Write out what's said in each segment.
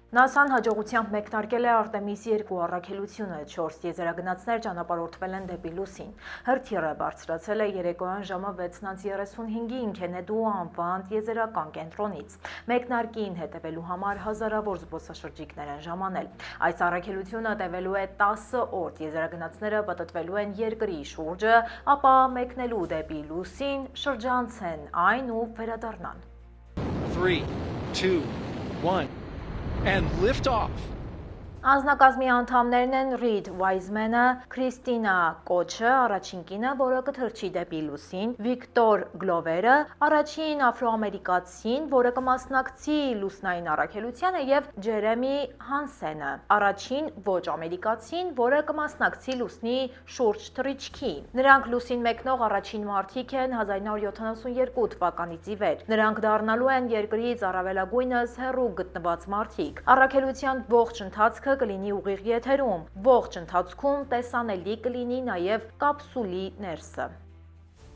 ՆԱՍԱ-ն հաջողությամբ մեկնարկել է Արտեմիս 2 առաքելությունը, 4 տիեզերագնացներ ճանապարհորդվել են դեպի լուսին։ Հրթիռը բարձրացել է երեկոյան ժամը 6:35-ին Քենեդու անվան տիեզերական կենտրոնից։ Մեկնարկին հետևելու համար հազարավոր զբոսաշրջիկներ են ժամանել։ Այս առաքելությունը տևելու է 10 օր, տիեզերագնացները պտտվելու են երկրի շուրջը, ապա մեկնելու դեպի լուսին, շրջանցեն այն ու վերադառնան։ 3, 2, 1 and lift off. Անձնակազմի անդամներն են Ռիդ Վայզմենը, Քրիստինա Կոչը, առաջին կինը, որը կթռչի դեպի լուսին, Վիկտոր Գլովերը, առաջին աֆրոամերիկացին, որը կմասնակցի լուսնային առաքելությանը, եւ Ջերեմի Հանսենը, առաջին ոչ ամերիկացին, որը կմասնակցի լուսնի շուրջ թռիչքի։ Նրանք լուսին մեկնող առաջին մարդիկ են 1972 թվականից ի վեր։ Նրանք դառնալու են երկրից առավելագույնս հեռու գտնված մարդիկ։ Առաքելության ողջ ընթացքը կլինի ուղիղ եթերում, ողջ ընթացքում տեսանելի կլինի նաև կապսուլի ներսը։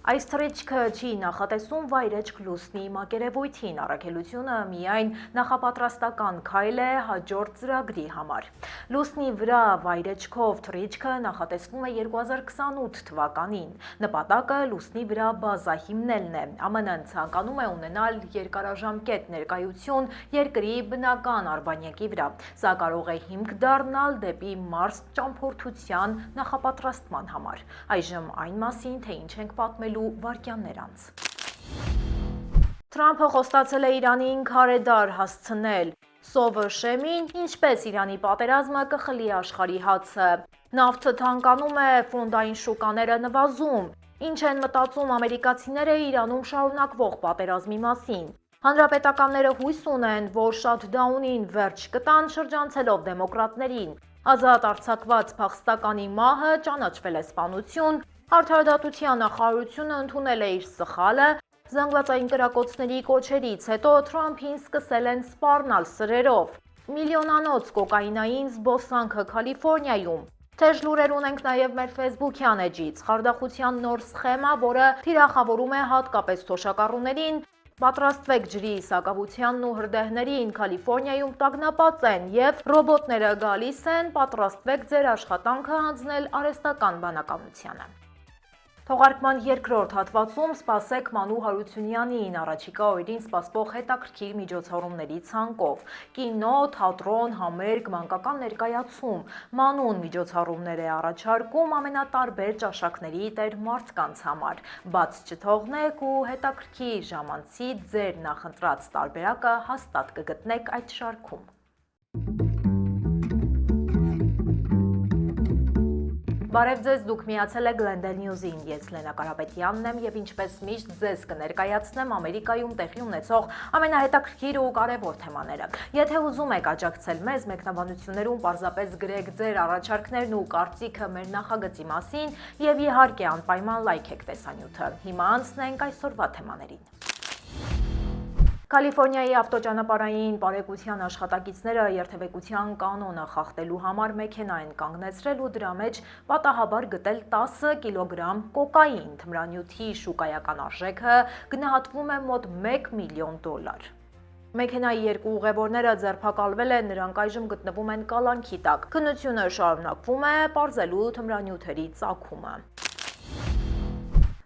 Այս թռիչքը չի նախատեսում վայրեջք լուսնի մակերևույթին, առաքելությունը միայն նախապատրաստական քայլ է հաջորդ ծրագրի համար։ Լուսնի վրա վայրեջքով թռիչքը նախատեսվում է 2028 թվականին։ Նպատակը լուսնի վրա բազա հիմնելն է։ ԱՄՆ-ն ցանկանում է ունենալ երկարաժամկետ ներկայություն երկրի բնական արբանյակի վրա։ Սա կարող է հիմք դառնալ դեպի Մարս ճամփորդության նախապատրաստման համար։ Այժմ այն մասին, թե ինչ ենք պատմելու վայրկյաններ անց։ Թրամփը խոստացել է Իրանին քարեդար հասցնել։ Սովը Շեմին, ինչպես Իրանի պատերազմը կխլի աշխարհի հացը։ Նավթը թանկանում է, ֆոնդային շուկաները նվազում։ Ինչ են մտածում ամերիկացիները Իրանում շարունակվող պատերազմի մասին։ Հանրապետականները հույս ունեն, որ շաթդաունին վերջ կտան շրջանցելով դեմոկրատներին։ Ազատ արձակված փախստականի մահը ճանաչվել է սպանություն, Արդարադատության նախարարությունը ընդունել է իր սխալը, զանգվածային կրակոցների կոչերից հետո Թրամփին սկսել են սպառնալ սրերով։ Միլիոնանոց կոկաինային զբոսանքը Կալիֆոռնիայում։ Թեժ լուրեր ունենք նաև մեր Facebook-յան էջից, խարդախության նոր սխեմա, որը թիրախավորում է հատկապես թոշակառուներին, պատրաստվեք ջրի սակավությանն ու հրդեհներին, Կալիֆոռնիայում տագնապած են եւ ռոբոտները գալիս են, պատրաստվեք ձեր աշխատանքը հանձնել արհեստական բանականությանը։ Թողարկման երկրորդ հատվածում սպասեք Մանու Հարությունյանին առաջիկա օրերին սպասվող հետաքրքիր միջոցառումների ցանկով։ Կինո, թատրոն, համերգ, մանկական ներկայացում։ Մանուն միջոցառումներ է առաջարկում ամենատարբեր ճաշակների տեր մարդկանց համար։ Բաց չթողնեք ու հետաքրքիր ժամանցի ձեր նախընտրած տարբերակը հաստատ կգտնեք այդ շարքում։ Բարև ձեզ, դուք միացել եք Glendale News-ին, ես Լենա Կարապետյանն եմ եւ ինչպես միշտ ձեզ կներկայացնեմ Ամերիկայում տեղի ունեցող ամենահետաքրքիր ու կարևոր թեմաները։ Եթե ուզում եք աջակցել մեզ, մեկնաբանություններում պարզապես գրեք ձեր առաջարկներն ու կարծիքը մեր նախագծի մասին եւ իհարկե անպայման լայքեք տեսանյութը։ Հիմա անցնենք այսօրվա թեմաներին։ Կալիֆոռնիայի ավտոճանապարհային բարեկության աշխատակիցները երթևեկության կանոնը խախտելու համար մեքենա են կանգնեցրել ու դրա մեջ պատահաբար գտել 10 կիլոգրամ կոկաին։ Թմրանյութի շուկայական արժեքը գնահատվում է մոտ $1 միլիոն։ Մեքենայի երկու ուղևորները ձերբակալվել են, նրանք այժմ գտնվում են կալանքի տակ։ Քննությունը շարունակվում է, պարզելու թմրանյութերի ծագումը։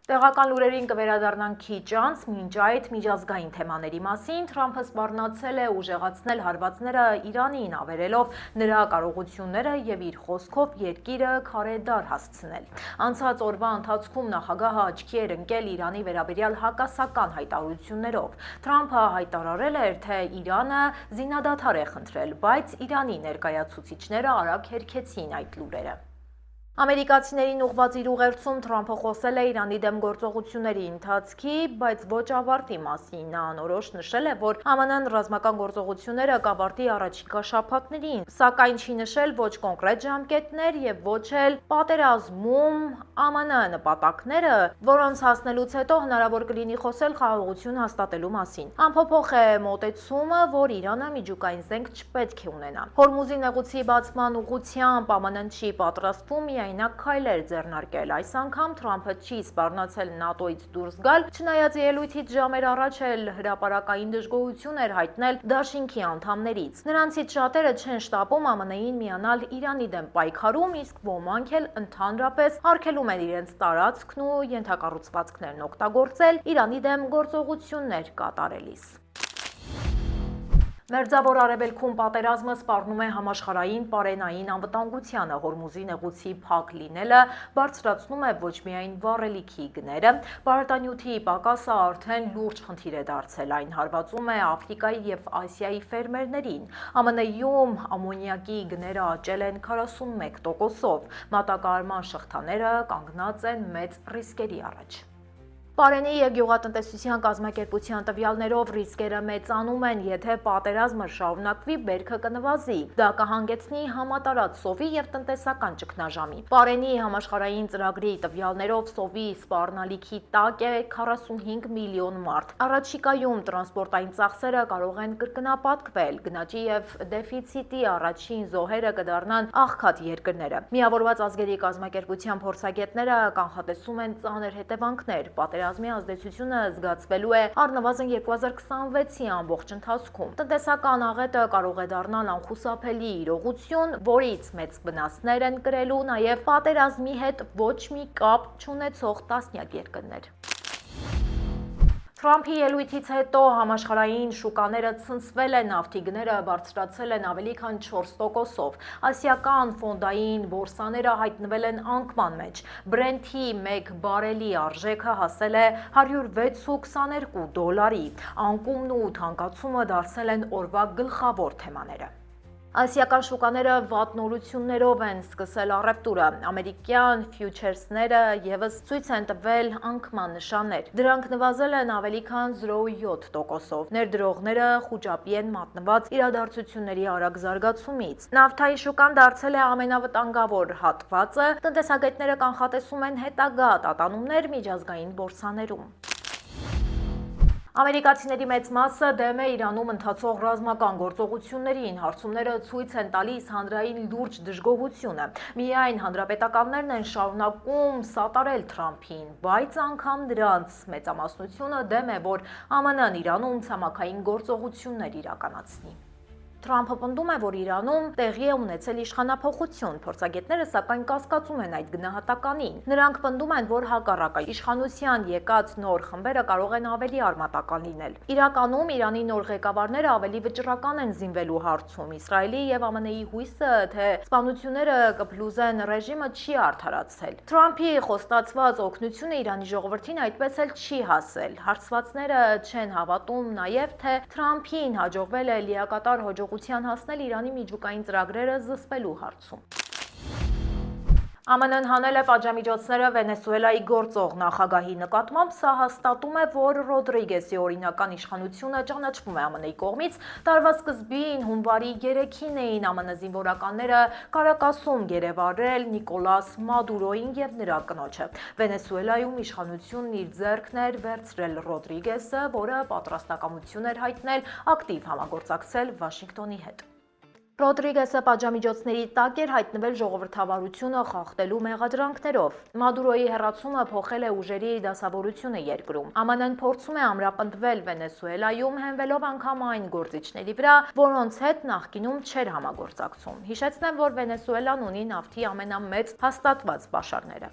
Տեղական լուրերին կվերադառնանք քիչ անց, մինչ այդ միջազգային թեմաների մասին Թրամփը սպառնացել է ուժեղացնել հարվածները Իրանին, ավերելով նրա կարողությունները եւ իր խոսքով երկիրը քարեդար հասցնել։ Անցած օրվա ընթացքում նախագահը աչքի էր ընկել Իրանի վերաբերյալ հակասական հայտարարություններով։ Թրամփը հայտարարել էր, թե Իրանը զինադադար է խնդրել, բայց Իրանի ներկայացուցիչները արագ հերքեցին այդ լուրերը։ Ամերիկացիներին ուղղված իր ուղերձում Թրամփը խոսել է Իրանի դեմ գործողությունների ընթացքի, բայց ոչ ավարտի մասին։ Նա անորոշ նշել է, որ ԱՄՆ-ն ռազմական գործողությունները կավարտի առաջիկա շաբաթներին, սակայն չի նշել ոչ կոնկրետ ժամկետներ եւ ոչ էլ պատերազմում ԱՄՆ նպատակները, որոնց հասնելուց հետո հնարավոր կլինի խոսել խաղաղություն հաստատելու մասին։ Անփոփոխ է մոտեցումը, որ Իրանը միջուկային զենք չպետք է ունենա։ Հորմուզի նեղուցի բացման ուղղությամբ ԱՄՆ-ն չի պատրաստվում միայնակ քայլեր ձեռնարկել։ Այս անգամ Թրամփը չի սպառնացել ՆԱՏՕ-ից դուրս գալ, չնայած ելույթից ժամեր առաջ էլ հրապարակային դժգոհություն էր հայտնել դաշինքի անդամներից։ Նրանցից շատերը չեն շտապում ԱՄՆ-ին միանալ Իրանի դեմ պայքարում, իսկ ոմանք էլ ընդհանրապես արգելում են իրենց տարածքն ու ենթակառուցվածքներն օգտագործել Իրանի դեմ գործողություններ կատարելիս։ Մերձավոր Արևելքում պատերազմը սպառնում է համաշխարհային պարենային անվտանգությանը, Հորմուզի նեղուցի փակ լինելը բարձրացնում է ոչ միայն վառելիքի գները, բարտանյութի պակասը արդեն լուրջ խնդիր է դարձել, այն հարվածում է Աֆրիկայի եւ Ասիայի ֆերմերներին։ ԱՄՆ-ում ամոնիակի գները աճել են 41%-ով, մատակարարման շղթաները կանգնած են մեծ ռիսկերի առաջ։ Պարենի և գյուղատնտեսության կազմակերպության տվյալներով ռիսկերը մեծանում են, եթե պատերազմը շարունակվի, բերքը կնվազի։ Դա կհանգեցնի համատարած սովի և տնտեսական ճգնաժամի։ Պարենի համաշխարհային ծրագրի տվյալներով սովի սպառնալիքի տակ է 45 միլիոն մարդ։ Առաջիկայում տրանսպորտային ծախսերը կարող են կրկնապատկվել, գնաճի և դեֆիցիտի առաջին զոհերը կդառնան աղքատ երկրները։ Միավորված ազգերի կազմակերպության փորձագետները կանխատեսում են ծանր հետևանքներ։ Պատերազմի ազդեցությունը զգացվելու է առնվազն 2026-ի ամբողջ ընթացքում։ Տնտեսական աղետը կարող է դառնալ անխուսափելի իրողություն, որից մեծ վնասներ են կրելու նաև պատերազմի հետ ոչ մի կապ չունեցող տասնյակ երկրներ։ Թրամփի ելույթից հետո համաշխարհային շուկաները ցնցվել են, նավթի գները բարձրացել են ավելի քան 4%-ով։ Ասիական ֆոնդային բորսաները հայտնվել են անկման մեջ։ Բրենթի 1 բարելի արժեքը հասել է $106.22։ Անկումն ու թանկացումը դարձել են օրվա գլխավոր թեմաները։ Ասիական շուկաները վատ նորություններով են սկսել առևտուրը։ Ամերիկյան ֆյուչերսները եւս ցույց են տվել անկման նշաններ։ Դրանք նվազել են ավելի քան 0.7%-ով։ Ներդրողները խուճապի են մատնված իրադարձությունների արագ զարգացումից։ Նավթայի շուկան դարձել է ամենավտանգավոր հատվածը։ Տնտեսագետները կանխատեսում են հետագա տատանումներ միջազգային բորսաներում։ Ամերիկացիների մեծ մասը դեմ է Իրանում ընթացող ռազմական գործողություններին, հարցումները ցույց են տալիս հանրային լուրջ դժգոհությունը։ Միայն հանրապետականներն են շարունակում սատարել Թրամփին, բայց անգամ նրանց մեծամասնությունը դեմ է, որ ԱՄՆ-ն Իրանում ցամաքային գործողություններ իրականացնի։ Թրամփը պնդում է, որ Իրանում տեղի է ունեցել իշխանափոխություն, փորձագետները սակայն կասկածում են այդ գնահատականին։ Նրանք պնդում են, որ հակառակը իշխանության եկած նոր խմբերը կարող են ավելի արմատական լինել։ Իրականում Իրանի նոր ղեկավարները ավելի վճռական են զինվելու հարցում։ Իսրայելի եւ ԱՄՆ-ի հույսը, թե սպանությունները կփլուզեն ռեժիմը, չի արդարացել։ Թրամփի խոստացված օգնությունը Իրանի ժողովրդին այդպես էլ չի հասել։ Հարցվածները չեն հավատում նաև, թե Թրամփին հաջողվել է լիակատար հաջողության հասնել Իրանի միջուկային ծրագրերը զսպելու հարցում։ ԱՄՆ-ն հանել է պատժամիջոցները Վենեսուելայի գործող նախագահի նկատմամբ, սա հաստատում է, որ Ռոդրիգեսի օրինական իշխանությունը ճանաչվում է ԱՄՆ-ի կողմից։ Տարվա սկզբին հունվարի 3-ին էին ԱՄՆ զինվորականները Կարակասում գերեվարել Նիկոլաս Մադուրոին եւ նրա կնոջը։ Վենեսուելայում իշխանությունն իր ձեռքն էր վերցրել Ռոդրիգեսը, որը պատրաստակամություն էր հայտնել ակտիվ համագործակցել Վաշինգտոնի հետ։ Ռոդրիգեսը պատժամիջոցների տակ էր հայտնվել ժողովրդավարությունը խախտելու մեղադրանքներով։ Մադուրոյի հեռացումը փոխել է ուժերի դասավորությունը երկրում։ ԱՄՆ-ն փորձում է ամրապնդվել Վենեսուելայում, հենվելով անգամ այն գործիչների վրա, որոնց հետ նախկինում չէր համագործակցում։ Հիշեցնեմ, որ Վենեսուելան ունի նավթի ամենամեծ հաստատված պաշարները։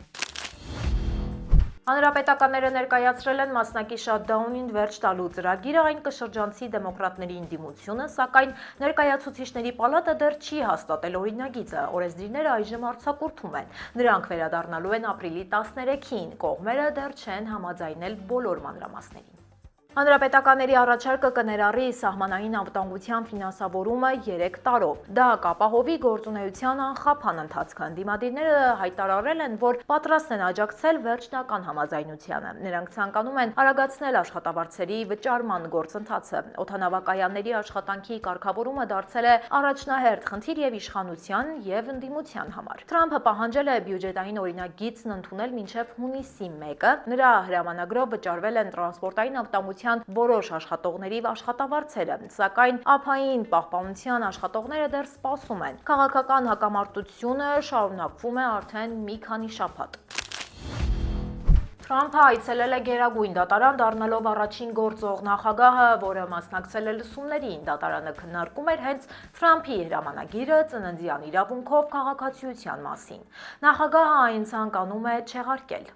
Հանրապետականները ներկայացրել են մասնակի շատդաունին վերջ տալու ծրագիրը, այն կշրջանցի դեմոկրատների ընդդիմությունը, սակայն ներկայացուցիչների պալատը դեռ չի հաստատել օրինագիծը, օրենսդիրները այժմ արձակուրդում են։ Նրանք վերադառնալու են ապրիլի 13-ին, կողմերը դեռ չեն համաձայնել բոլոր մանրամասներին։ Հանրապետականների առաջարկը կներառի սահմանային անվտանգության ֆինանսավորումը 3 տարով։ Դա կապահովի գործունեության անխափան ընթացքը։ Ընդդիմադիրները հայտարարել են, որ պատրաստ են աջակցել վերջնական համաձայնությանը։ Նրանք ցանկանում են արագացնել աշխատավարձերի վճարման գործընթացը։ Օդանավակայանների աշխատանքի կարգավորումը դարձել է առաջնահերթ խնդիր եւ իշխանության եւ ընդդիմության համար։ Թրամփը պահանջել է բյուջետային օրինագիծն ընդունել մինչեւ հունիսի 1-ը։ Նրա հրամանագրով վճարվել են տրանսպորտային անվտանգության կառավարության որոշ աշխատողների աշխատավարձերը, սակայն ԱՓԱ-ին պահպանության աշխատողները դեռ սպասում են։ Քաղաքական հակամարտությունը շարունակվում է արդեն մի քանի շաբաթ։ Թրամփը այցելել է Գերագույն դատարան, դառնալով առաջին գործող նախագահը, որը մասնակցել է լսումներին։ Դատարանը քննարկում էր հենց Թրամփի հրամանագիրը ծննդյան իրավունքով քաղաքացիության մասին։ Նախագահը այն ցանկանում է չեղարկել։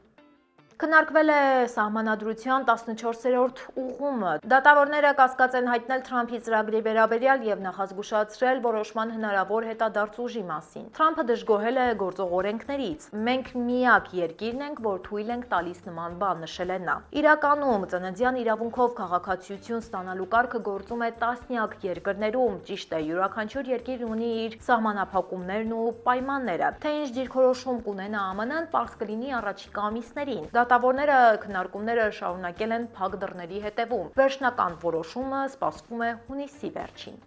Քննարկվել է սահմանադրության 14-րդ ուղումը։ Դատավորները կասկած են հայտնել Թրամփի ծրագրի վերաբերյալ եւ նախազգուշացրել որոշման հնարավոր հետադարձ ուժի մասին։ Թրամփը դժգոհել է գործող օրենքներից։ Մենք միակ երկիրն ենք, որ թույլ ենք տալիս նման բան, նշել է նա։ Իրականում ծննդյան իրավունքով քաղաքացիություն ստանալու կարգը գործում է տասնյակ երկրներում։ Ճիշտ է, յուրաքանչյուր երկիր ունի իր սահմանափակումներն ու պայմանները։ Թե ինչ դիրքորոշում կունենա ԱՄՆ-ն, պարզ կլինի առաջիկա ամիսներին։ Դատավորները քննարկումները շարունակել են փակ դռների հետևում։ Վերջնական որոշումը սպասվում է հունիսի վերջին։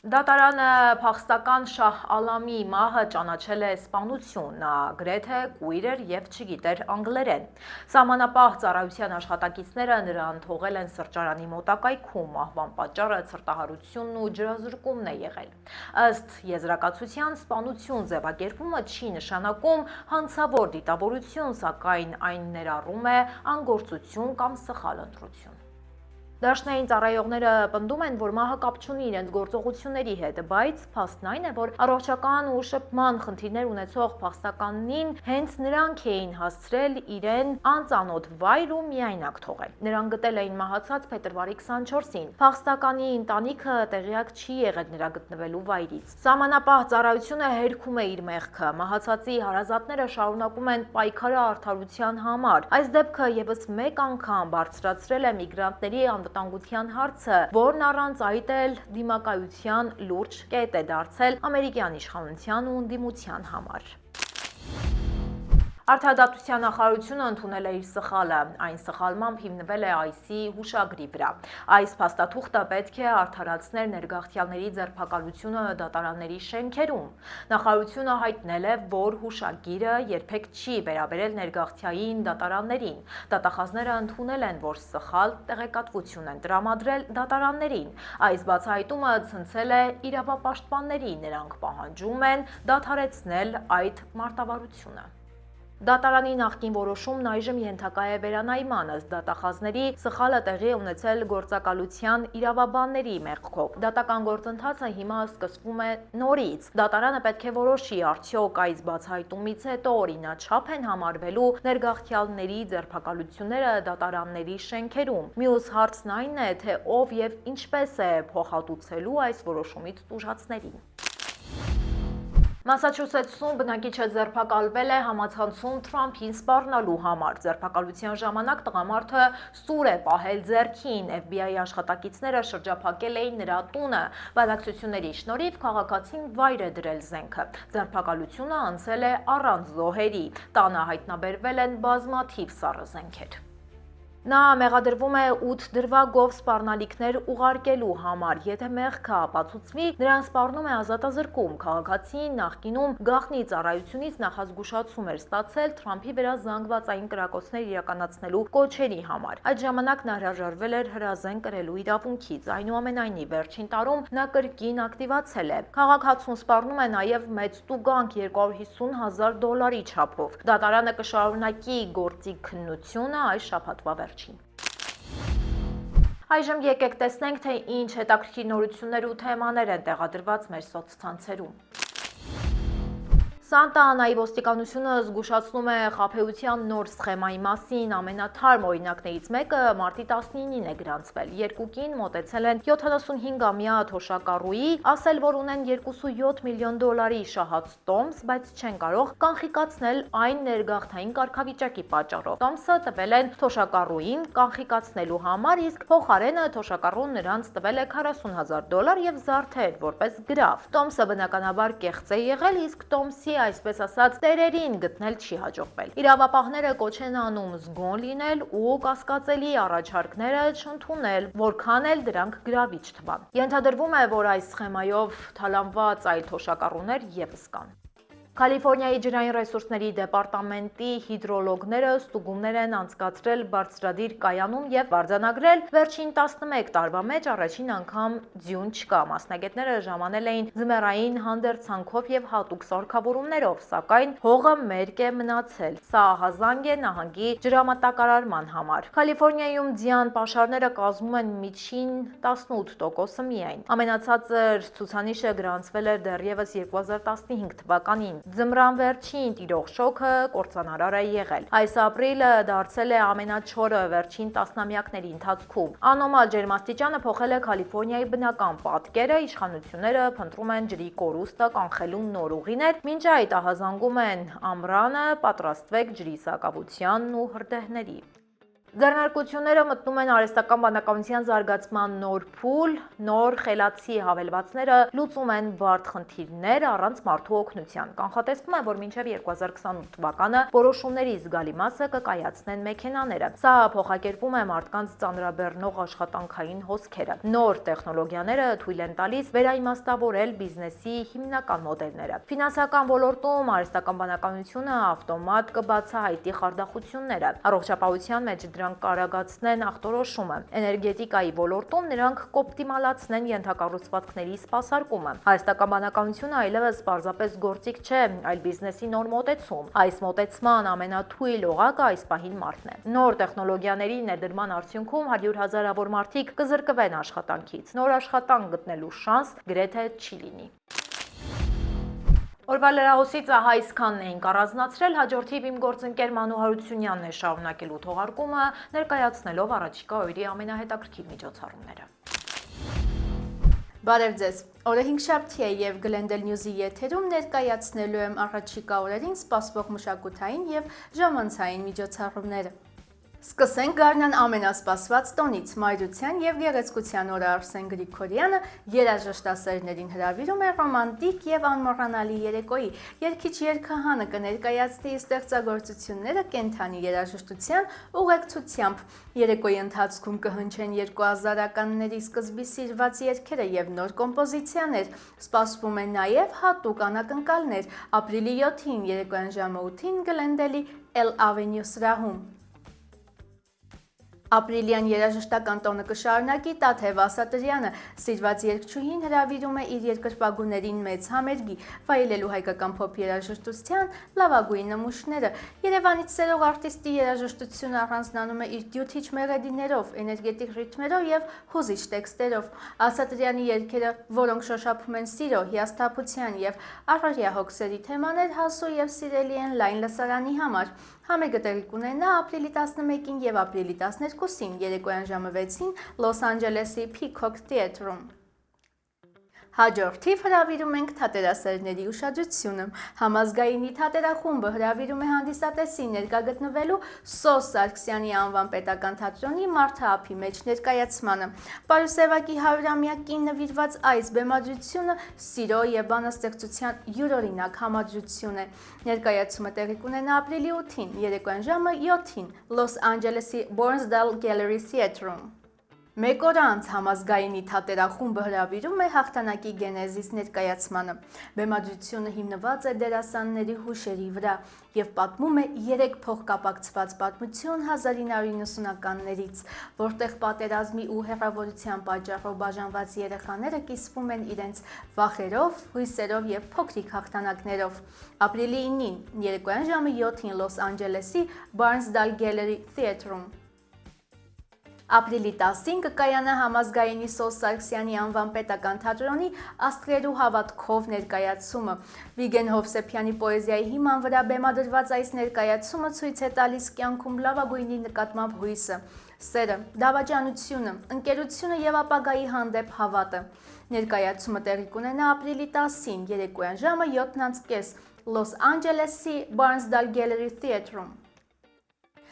Դատարանը փախստական Շահ Ալամի մահը ճանաչել է սպանություն, նա գրեթե կույր էր եւ չգիտեր անգլերեն։ Սահմանապահ ծառայության աշխատակիցները նրան թողել են սրճարանի մոտակայքում, մահվան պատճառը ցրտահարությունն ու ջրազրկումն է եղել։ Ըստ եզրակացության սպանություն ձևակերպումը չի նշանակում հանցավոր դիտավորություն, սակայն այն ներառում է անգործություն կամ սխալ ընտրություն։ Դաշնային ծառայողները պնդում են, որ մահը կապ չունի իրենց գործողությունների հետ, բայց փաստն այն է, որ առողջական ու շփման խնդիրներ ունեցող փախստականին հենց նրանք էին հասցրել իրեն անծանոթ վայր ու միայնակ թողել։ Նրան գտել էին մահացած փետրվարի 24-ին։ Փախստականի ընտանիքը տեղյակ չի եղել նրա գտնվելու վայրից։ Սահմանապահ ծառայությունը հերքում է իր մեղքը։ Մահացածի հարազատները շարունակում են պայքարը արդարության համար։ Այս դեպքը եւս մեկ անգամ բարձրացրել է միգրանտների անվտանգության հարցը, որն առանց այդ էլ դիմակայության լուրջ կետ է դարձել ամերիկյան իշխանության ու ընդդիմության համար։ Արդարադատության նախարարությունը ընդունել է իր սխալը, այն սխալմամբ հիմնվել է այս-ի հուշագրի վրա։ Այս փաստաթուղթը պետք է արդարացներ ներգաղթյալների ձերբակալությունը դատարանների շենքերում։ Նախարարությունը հայտնել է, որ հուշագիրը երբեք չի վերաբերել ներգաղթյային դատարաններին։ Դատախազները ընդունել են, որ սխալ տեղեկատվություն են տրամադրել դատարաններին։ Այս բացահայտումը ցնցել է իրավապաշտպանների, նրանք պահանջում են դադարեցնել այդ մարտավարությունը։ Դատարանի նախկին որոշումն այժմ ենթակա է վերանայման, ըստ դատախազների սխալը տեղի է ունեցել գործակալության իրավաբանների մեղքով։ Դատական գործընթացը հիմա սկսվում է նորից։ Դատարանը պետք է որոշի, արդյոք այս բացահայտումից հետո օրինաչափ են համարվելու ներգաղթյալների ձերբակալությունները դատարանների շենքերում։ Մյուս հարցն այն է, թե ով եւ ինչպես է փոխհատուցելու այս որոշումից տուժածներին։ Մասաչուսեթսում բնակիչը ձերբակալվել է համացանցում Թրամփին սպառնալու համար։ Ձերբակալության ժամանակ տղամարդը սուր է պահել ձեռքին, FBI աշխատակիցները շրջափակել էին նրա տունը։ Բանակցությունների շնորհիվ քաղաքացին վայր է դրել զենքը։ Ձերբակալությունը անցել է առանց զոհերի։ Տանը հայտնաբերվել են բազմաթիվ սառը զենքեր։ Նա մեղադրվում է 8 դրվագով սպառնալիքներ ուղարկելու համար։ Եթե մեղքը ապացուցվի, նրան սպառնում է ազատազրկում։ Քաղաքացին նախկինում գաղտնի ծառայությունից նախազգուշացում էր ստացել Թրամփի վրա զանգվածային կրակոցներ իրականացնելու կոչերի համար։ Այդ ժամանակ նա հրաժարվել էր հրազեն կրելու իրավունքից։ Այնուամենայնիվ, վերջին տարում նա կրկին ակտիվացել է։ Քաղաքացուն սպառնում է նաև մեծ տուգանք $250,000 չափով։ Դատարանը կշարունակի գործի քննությունը այս շաբաթվա վերջին։ Այժմ եկեք տեսնենք, թե ինչ հետաքրքիր նորություններ ու թեմաներ են տեղադրված մեր սոցցանցերում։ Սանտա Անայի ոստիկանությունը զգուշացնում է խաբեության նոր սխեմայի մասին։ Ամենաթարմ օրինակներից մեկը մարտի 19-ին է գրանցվել։ Երկու կին մոտեցել են 75-ամյա թոշակառուի, ասել, որ ունեն $2.7 միլիոն շահած տոմս, բայց չեն կարող կանխիկացնել այն ներգաղթային կարգավիճակի պատճառով։ Տոմսը տվել են թոշակառուին կանխիկացնելու համար, իսկ փոխարենը թոշակառուն նրանց տվել է $40,000 եւ զարդեր որպես գրավ։ Տոմսը բնականաբար կեղծ է եղել, իսկ տոմսի այսպես ասած տերերին գտնել չի հաջողվել։ Իրավապահները կոչ են անում զգոն լինել ու կասկածելի առաջարկները չընդունել, որքան էլ դրանք գրավիչ թվան։ Ենթադրվում է, որ այս սխեմայով թալանված այլ թոշակառուներ ևս կան։ Կալիֆոռնիայի ջրային ռեսուրսների դեպարտամենտի հիդրոլոգները ստուգումներ են անցկացրել բարձրադիր կայանում եւ արձանագրել վերջին 11 տարվա մեջ առաջին անգամ ձյուն չկա։ Մասնագետները ժամանել էին ձմեռային հանդերձանքով եւ հատուկ սարքավորումներով, սակայն հողը մերկ է մնացել։ Սա ահազանգ է նահանգի ջրամատակարարման համար։ Կալիֆոռնիայում ձյան պաշարները կազմում են միջին 18% միայն։ Ամենացածր ցուցանիշը գրանցվել էր դեռևս 2015 թվականին։ Ձմռան վերջին տիրող շոկը կործանարար է եղել։ Այս ապրիլը դարձել է ամենաչորը վերջին տասնամյակների ընթացքում։ Անոմալ ջերմաստիճանը փոխել է Կալիֆոռնիայի բնական պատկերը, իշխանությունները փնտրում են ջրի կորուստը կանխելու նոր ուղիներ, մինչ այդ ահազանգում են ամռանը, պատրաստվեք ջրի սակավությանն ու հրդեհների։ Ձեռնարկությունները մտնում են արհեստական բանականության զարգացման նոր փուլ, նոր խելացի հավելվածները լուծում են բարդ խնդիրներ առանց մարդու օգնության։ Կանխատեսվում է, որ մինչև 2028 թվականը որոշումների զգալի մասը կկայացնեն մեքենաները։ Սա փոխակերպում է մարդկանց ծանրաբեռնող աշխատանքային հոսքերը։ Նոր տեխնոլոգիաները թույլ են տալիս վերաիմաստավորել բիզնեսի հիմնական մոդելները։ Ֆինանսական ոլորտում արհեստական բանականությունը ավտոմատ կբացահայտի խարդախությունները։ Առողջապահության մեջ դրանք կարագացնեն ախտորոշումը։ Էներգետիկայի ոլորտում նրանք կօպտիմալացնեն ենթակառուցվածքների սպասարկումը։ Արհեստական բանականությունը այլևս պարզապես գործիք չէ, այլ բիզնեսի նոր մոտեցում։ Այս մոտեցման ամենաթույլ օղակը այս պահին մարդն է։ Նոր տեխնոլոգիաների ներդրման արդյունքում 100,000-ավոր մարդիկ կզրկվեն աշխատանքից։ Նոր աշխատանք գտնելու շանս գրեթե չի լինի։ Օրվա լրահոսից այսքանն էինք առանձնացրել, հաջորդիվ իմ գործընկեր Մանու Հարությունյանն է շարունակելու թողարկումը, ներկայացնելով առաջիկա օրերի ամենահետաքրքիր միջոցառումները։ Բարև ձեզ, օրը 5-շաբթի է և Glendale News-ի եթերում ներկայացնելու եմ առաջիկա օրերին սպասվող մշակութային և ժամանցային միջոցառումները։ Սկսենք գարնան ամենասպասված տոնից։ Մայրության և գեղեցկության օրը Արսեն Գրիգորյանը երաժշտասերներին հրավիրում է ռոմանտիկ և անմոռանալի երեկոյի։ Երգիչ երգահանը կներկայացնի իր ստեղծագործությունները կենդանի երաժշտության ուղեկցությամբ։ Երեկոյի ընթացքում կհնչեն 2000-ականների սկզբի սիրված երգերը և նոր կոմպոզիցիաներ։ Սպասվում է նաև հատուկ անակնկալներ։ Ապրիլի 7-ին երեկոյան ժամը 8-ին Glendale-ի L Avenue սրահում։ Ապրիլյան երաժշտական տոնը կշարունակի Տաթև Ասատրյանը։ Սիրված երգչուհին հրավիրում է իր երկրպագուներին մեծ համերգի, վայելելու հայկական փոփ երաժշտության լավագույն նմուշները։ Երևանից սերող արտիստի երաժշտությունը առանձնանում է իր դյութիչ մեղեդիներով, էներգետիկ ռիթմերով և հուզիչ տեքստերով։ Ասատրյանի երգերը, որոնք շոշափում են սիրո, հիասթափության և առօրյա հոգսերի թեմաներ, հասու և սիրելի են լայն լսարանի համար։ Համերգը տեղի կունենա ապրիլի 11-ին և ապրիլի 12-ին երեկոյան ժամը 6-ին Լոս Անջելեսի Peacock Theatre-ում։ Հաջորդիվ հրավիրում ենք թատերասերների ուշադրությունը։ Համազգայինի թատերախումբը հրավիրում է հանդիսատեսին ներկա գտնվելու Սոս Սարգսյանի անվան պետական թատրոնի մարդաափի մեջ ներկայացմանը։ Պարուսևակի 100-ամյակին նվիրված այս բեմադրությունը սիրո և բանաստեղծության յուրօրինակ համադրություն է։ Ներկայացումը տեղի կունենա ապրիլի 8-ին, երեկոյան ժամը 7-ին Լոս Անջելեսի Borsdale Gallery Theatre-ում։ Մեկ օր անց համազգայինի թատերախումբը հրավիրում է հաղթանակի գենեզիս ներկայացմանը։ Բեմադրությունը հիմնված է դերասանների հուշերի վրա և պատմում է 3 փոխկապակցված պատմություն 1990-ականներից, որտեղ պատերազմի ու հեռավորության պատճառով բաժանված երեխաները կիսվում են իրենց վախերով, հույսերով և փոքրիկ հաղթանակներով։ Ապրիլի 9-ին, երեկոյան ժամը 7-ին Լոս Անջելեսի Borsdale Gallery Theatre-ում։ Ապրիլի 10-ին կկայանա համազգայինի Սոս Սարգսյանի անվան պետական թատրոնի Աստղերու հավատքով ներկայացումը։ Վիգեն Հովսեփյանի պոեզիայի հիման վրա բեմադրված այս ներկայացումը ցույց է տալիս կյանքում լավագույնի նկատմամբ հույսը, սերը, դավաճանությունը, ընկերությունը և ապագայի հանդեպ հավատը։ Ներկայացումը տեղի կունենա ապրիլի 10-ին, երեկոյան ժամը 7:30 Լոս Անջելեսի Borsdale Gallery Theatre-ում։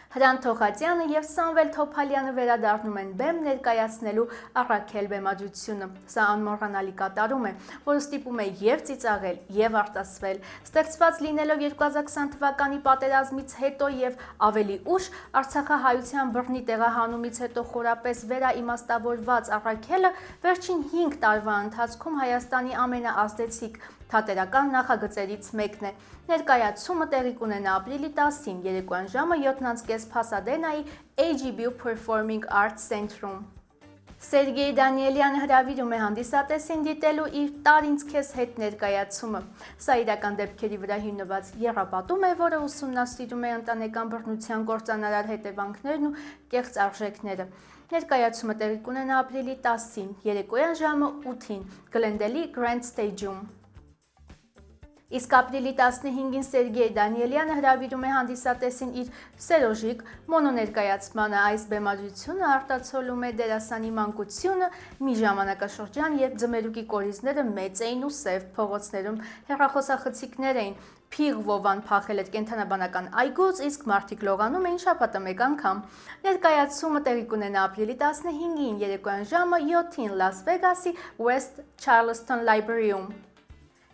Հրանտ Թոխատյանը և Սամվել Թոփալյանը վերադառնում են բեմ ներկայացնելու Առաքել բեմադրությունը։ Սա անմոռանալի կատարում է, որը ստիպում է և ծիծաղել, և արտասվել։ Ստեղծված լինելով 2020 թվականի պատերազմից հետո և ավելի ուշ արցախահայության բռնի տեղահանումից հետո խորապես վերաիմաստավորված Առաքելը վերջին 5 տարվա ընթացքում Հայաստանի ամենաազդեցիկ թատերական նախագծերից մեկն է։ Ներկայացումը տեղի կունենա ապրիլի 10-ին երեկոյան ժամը 7:30 Փասադենայի AGB Performing Arts Center-ում։ Սերգեյ Դանիելյանը հրավիրում է հանդիսատեսին դիտելու իր «Տարինց քեզ հետ» ներկայացումը։ Սա իրական դեպքերի վրա հիմնված եռապատում է, որը ուսումնասիրում է ընտանեկան բռնության կործանարար հետևանքներն ու կեղծ արժեքները։ Ներկայացումը տեղի կունենա ապրիլի 10-ին, երեկոյան ժամը 8-ին, Գլենդելի Grand Stage-ում։ Իսկ ապրիլի 15-ին Սերգեյ Դանիելյանը հրավիրում է հանդիսատեսին իր «Սերոժիկ» մոնոներկայացմանը։ Այս բեմադրությունը արտացոլում է դերասանի մանկությունը, մի ժամանակաշրջան, երբ ձմերուկի կորիզները մեծ էին ու սև փողոցներում հեռախոսախցիկներ էին։ Փիղ Վովան փախել էր կենդանաբանական այգուց, իսկ մարդիկ լողանում էին շաբաթը մեկ անգամ։ Ներկայացումը տեղի կունենա ապրիլի 15-ին երեկոյան ժամը 7-ին Լաս Վեգասի West Charleston Library-ում։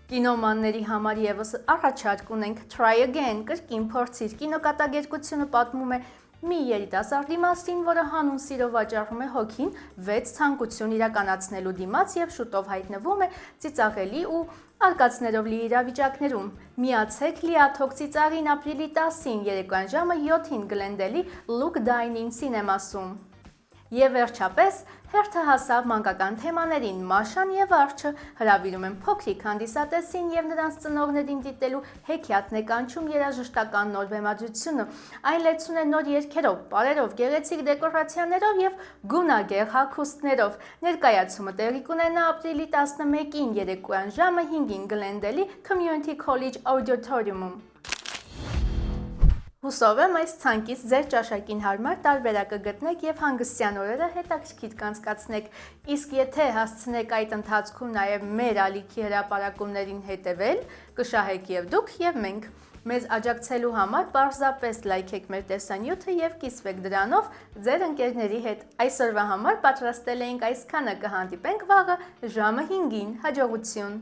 Կինոմանների համար եւս առաջարկ ունենք Try Again, կրկին փորձիր։ Կինոկատակերգությունը պատմում է մի երիտասարդի մասին, որը հանուն սիրո վաճառում է հոգին 6 ցանկություն իրականացնելու դիմաց եւ շուտով հայտնվում է ծիծաղելի ու արկածներով լի իրավիճակներում։ Միացեք լիաթոք ծիծաղին ապրիլի 10-ին երեկոյան ժամը 7-ին Գլենդելի Look Dining Cinemas-ում։ Եվ վերջապես հերթը հասավ մանկական թեմաներին։ Մաշան եւ Արջը հրավիրում են փոքրիկ հանդիսատեսին եւ նրանց ծնողներին դիտելու Հեքիաթն է կանչում երաժշտական նոր բեմադրությունը։ Այն լեցուն է նոր երգերով, պարերով, գեղեցիկ դեկորացիաներով եւ գունագեղ հագուստներով։ Ներկայացումը տեղի կունենա ապրիլի 11-ին երեկոյան ժամը 5-ին Գլենդելի Community College Auditorium-ում։ Հուսով եմ այս ցանկից ձեր ճաշակին հարմար տարբերակ կգտնեք եւ հանգստյան օրերը հետաքրքիր կանցկացնեք։ Իսկ եթե հասցնեք այդ ընթացքում նաեւ մեր ալիքի հրապարակումներին հետեւել, կշահեք եւ դուք եւ մենք։ Մեզ աջակցելու համար պարզապես լայքեք մեր տեսանյութը եւ կիսվեք դրանով ձեր ընկերների հետ։ Այսօրվա համար պատրաստել էինք այսքանը, կհանդիպենք վաղը ժամը 5-ին։ Հաջողություն։